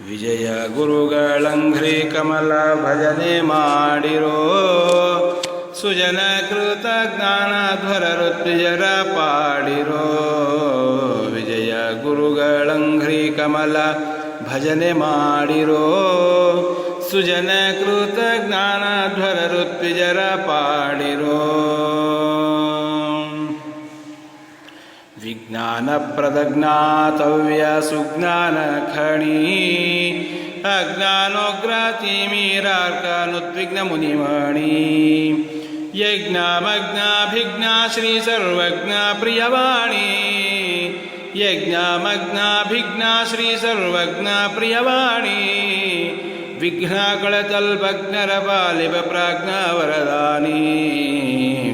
ವಿಜಯ ಗುರುಗಳಂಘ್ರಿ ಕಮಲ ಭಜನೆ ಮಾಡಿರೋ ಸುಜನ ಕೃತ ಜ್ಞಾನಧ್ವರ ಋತ್ವಿಜರ ಪಾಡಿರೋ. ವಿಜಯ ಗುರುಗಳಂಘ್ರಿ ಕಮಲ ಭಜನೆ ಮಾಡಿರೋ ಸುಜನ ಕೃತ ಜ್ಞಾನಧ್ವರ ಋತ್ವಿಜರ ಪಾಡಿರೋ. ವಿಜ್ಞಾನಪ್ರದಜ್ಞಾತವ್ಯ ಸುಜ್ಞಾನ ಖಣಿ ಅಜ್ಞಾನೋಗ್ರತಿಮೀರಾರ್ಕನುದ್ವಿಗ್ನ ಮುನಿಮಣಿ. ಯಜ್ಞಾಮಜ್ಞಾಭಿಜ್ಞ ಶ್ರೀ ಸರ್ವಜ್ಞ ಪ್ರಿಯವಾಣಿ. ಯಜ್ಞಾಮಜ್ಞಾಭಿಜ್ಞ ಶ್ರೀ ಸರ್ವಜ್ಞ ಪ್ರಿಯವಾಣಿ. ವಿಘ್ನಕಳತಲ್ಪಜ್ಞರ ಪಾಲಿಪ ಪ್ರಾಜ್ಞಾ ವರದಾನಿ.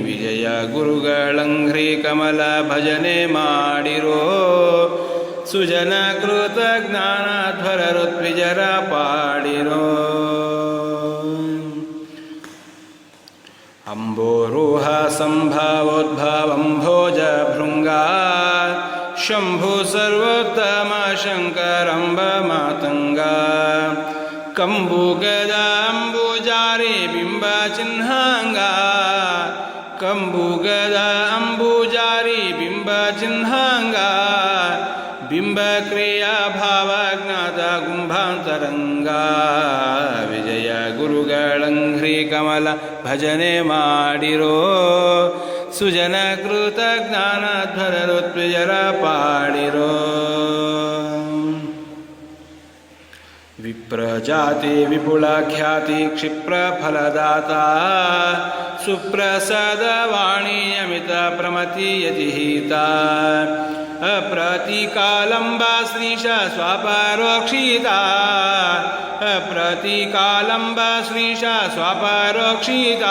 ವಿಜಯ ಗುರುಗಳಂಘ್ರಿ ಕಮಲ ಭಜನೆ ಮಾಡಿರೋ ಸುಜನ ಕೃತ ಜ್ಞಾನಧ್ವರ ಋತ್ವಿಜರ ಪಾಡಿರೋ. ಅಂಬೋರೋಹ ಸಂಭವೋದ್ಭವಂಭೋಜ ಭೃಂಗ ಶಂಭು ಸರ್ವೋತ್ತಮ ಶಂಕರಂಬ ಮಾತಂಗ. ಕಂಬುಗದ ಅಂಬುಜಾರಿ ಬಿಂಬ ಚಿಹ್ನಾಂಗ. ಕಂಬುಗದ ಅಂಬುಜಾರಿ ಬಿಂಬ ಚಿಹ್ನಾಂಗ. ಬಿಂಬ ಕ್ರಿಯಾ ಭಾವಜ್ಞಾತ ಗುಂಭಾಂತರಂಗ. ವಿಜಯ ಗುರುಗಳಂಘ್ರಿ ಕಮಲ ಭಜನೆ ಮಾಡಿರೋ ಸುಜನ ಕೃತ ಜ್ಞಾನಧ್ವರ ಋತ್ವಿಜರ ಪಾಡಿರೋ. ವಿಪ್ರಜಾತಿ ವಿಪುಲ ಖ್ಯಾತಿ ಕ್ಷಿಪ್ರ ಫಲದಾತ ಸುಪ್ರಸಾದ ವಾಣಿ ಅಮಿತ ಪ್ರಮತಿ ಯತಿಹಿತ. ಅಪ್ರತಿಕಾಲಂಬ ಶ್ರೀಶ ಸ್ವಪರೋಕ್ಷಿತ. ಅಪ್ರತಿಕಾಲಂಬ ಶ್ರೀಶ ಸ್ವಪರೋಕ್ಷಿತ.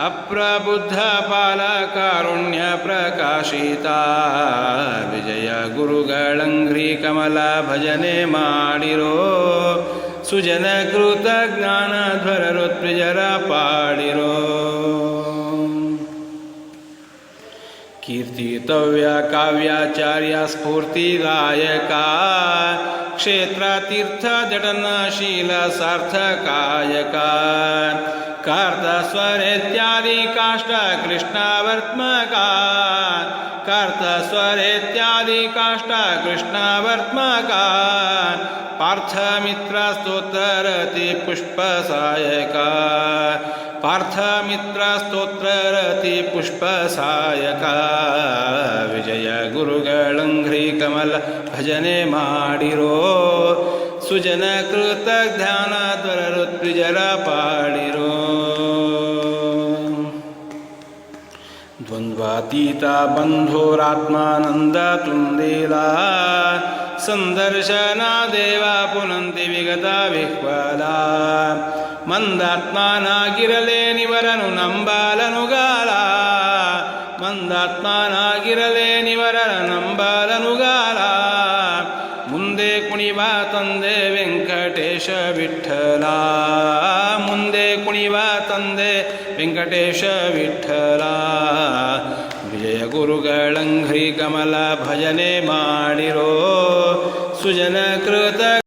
ಅಪ್ರಬುದ್ಧ ಪಾಲ ಕಾರುಣ್ಯ ಪ್ರಕಾಶಿತ. ವಿಜಯ ಗುರುಗಳಂಘ್ರಿ ಕಮಲ ಭಜನೆ ಮಾಡಿರೋ ಸುಜನ ಕೃತ ಜ್ಞಾನಧ್ವರ ಋತ್ವಿಜರ ಪಾಡಿರೋ. ಕೀರ್ತಿತವ್ಯ ಕಾವ್ಯಾಚಾರ್ಯ ಸ್ಫೂರ್ತಿದಾಯಕ ಕ್ಷೇತ್ರ ತೀರ್ಥ ಜಟನಶೀಲ ಸಾರ್ಥಕಾಯಕ. ಕಾರ್ತ ಸ್ವರೇತ್ಯಾದಿ ಕಾಷ್ಟ ಕೃಷ್ಣವರ್ತ್ಮಕ. ಕಾರ್ತ ಸ್ವರೇತ್ಯಾದಿ ಕಾಷ್ಟ ಕೃಷ್ಣವರ್ತ್ಮಕ. ಪಾರ್ಥಮಿತ್ರ ಸ್ತೋತ್ರರತಿ ಪುಷ್ಪಸಾಯಕ. ಪಾರ್ಥಮಿತ್ರ ಸ್ತೋತ್ರರತಿ ಪುಷ್ಪಸಾಯಕ. ವಿಜಯ ಗುರುಗಳಂಘ್ರಿ ಕಮಲ ಭಜನೆ ಮಾಡಿರೋ ಸುಜನ ಕೃತ ಧ್ಯಾನಧ್ವರ ಋತ್ವಿಜರ ಪಾಡಿರೋ. ದ್ವಂದ್ವಾತೀತ ಬಂಧೋರಾತ್ಮಾನಂದ ತುಂದೇಲ. ಸಂದರ್ಶನ ದೇವ ಪುನಂತಿ ವಿಗತ ವಿಹ್ವಲ. ಮಂದಾತ್ಮನಾಗಿರಲೇ ನಿವರನು ನಂಬಲನುಗಾಲ. ಮಂದಾತ್ಮನಾಗಿರಲೇ ನಿವರನ ನಂಬಲನುಗಾಲ. ಮುಂದೆ ಕುಣಿವ ತಂದೆ ವೆಂಕಟೇಶ ವಿಠಲ. ಮುಂದೆ ಕುಣಿವ ತಂದೆ ವೆಂಕಟೇಶ ವಿಠಲ. ವಿಜಯ ಗುರುಗಳಂಘ್ರಿ ಕಮಲ ಭಜನೆ ಮಾಡಿರೋ ಸುಜನ ಕೃತ